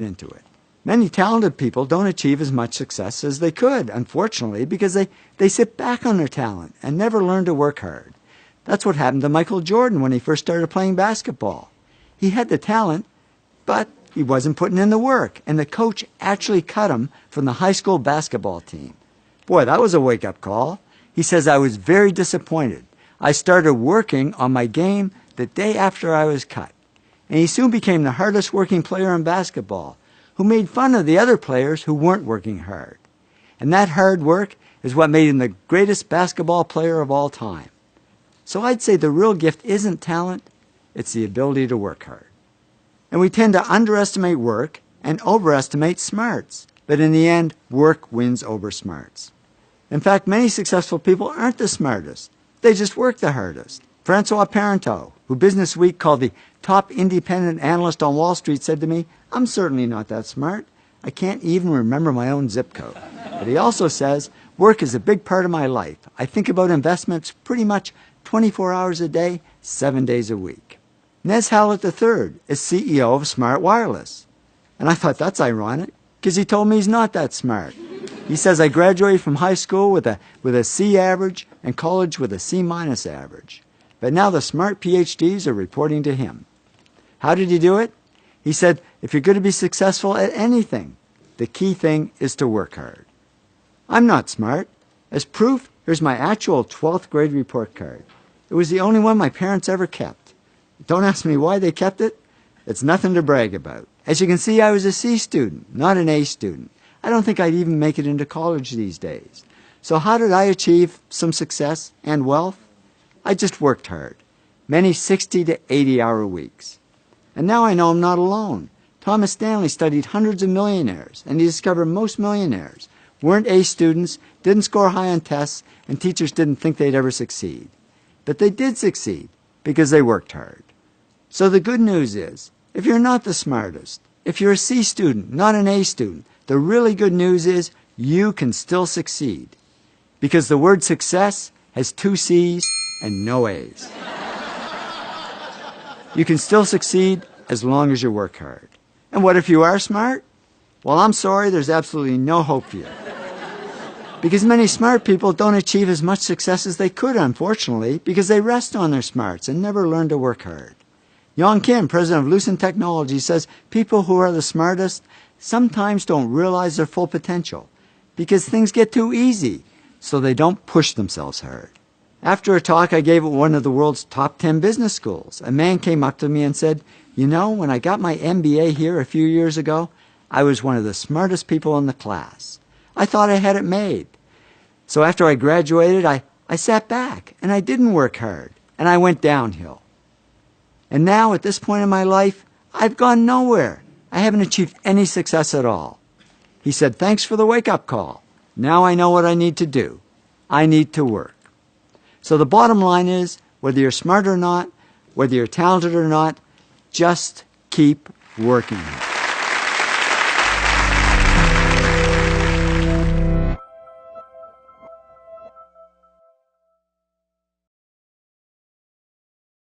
into it. Many talented people don't achieve as much success as they could, unfortunately, because they sit back on their talent and never learn to work hard. That's what happened to Michael Jordan when he first started playing basketball. He had the talent, but he wasn't putting in the work, and the coach actually cut him from the high school basketball team. Boy, that was a wake-up call. He says, I was very disappointed. I started working on my game the day after I was cut. And he soon became the hardest working player in basketball, who made fun of the other players who weren't working hard. And that hard work is what made him the greatest basketball player of all time. So I'd say the real gift isn't talent, it's the ability to work hard. And we tend to underestimate work and overestimate smarts. But in the end, work wins over smarts. In fact, many successful people aren't the smartest. They just work the hardest. Francois Parenteau, who Business Week called the top independent analyst on Wall Street, said to me, I'm certainly not that smart. I can't even remember my own zip code. But he also says, work is a big part of my life. I think about investments pretty much 24 hours a day, 7 days a week. Nez Hallett III is CEO of Smart Wireless. And I thought that's ironic, because he told me he's not that smart. He says, I graduated from high school with a C average and college with a C- average. But now the smart PhDs are reporting to him. How did he do it? He said, if you're going to be successful at anything, the key thing is to work hard. I'm not smart. As proof, here's my actual 12th grade report card. It was the only one my parents ever kept. Don't ask me why they kept it. It's nothing to brag about. As you can see, I was a C student, not an A student. I don't think I'd even make it into college these days. So how did I achieve some success and wealth? I just worked hard. Many 60 to 80-hour weeks. And now I know I'm not alone. Thomas Stanley studied hundreds of millionaires, and he discovered most millionaires weren't A students, didn't score high on tests, and teachers didn't think they'd ever succeed. But they did succeed because they worked hard. So the good news is, if you're not the smartest, if you're a C student, not an A student, the really good news is you can still succeed. Because the word success has 2 C's and no A's. You can still succeed as long as you work hard. And what if you are smart? Well, I'm sorry, there's absolutely no hope for you. Because many smart people don't achieve as much success as they could, unfortunately, because they rest on their smarts and never learn to work hard. Yong Kim, president of Lucent Technology, says people who are the smartest sometimes don't realize their full potential because things get too easy, so they don't push themselves hard. After a talk I gave at one of the world's top 10 business schools, a man came up to me and said, you know, when I got my MBA here a few years ago, I was one of the smartest people in the class. I thought I had it made. So after I graduated, I sat back and I didn't work hard and I went downhill. And now at this point in my life, I've gone nowhere. I haven't achieved any success at all. He said, thanks for the wake-up call. Now I know what I need to do. I need to work. So the bottom line is, whether you're smart or not, whether you're talented or not, just keep working.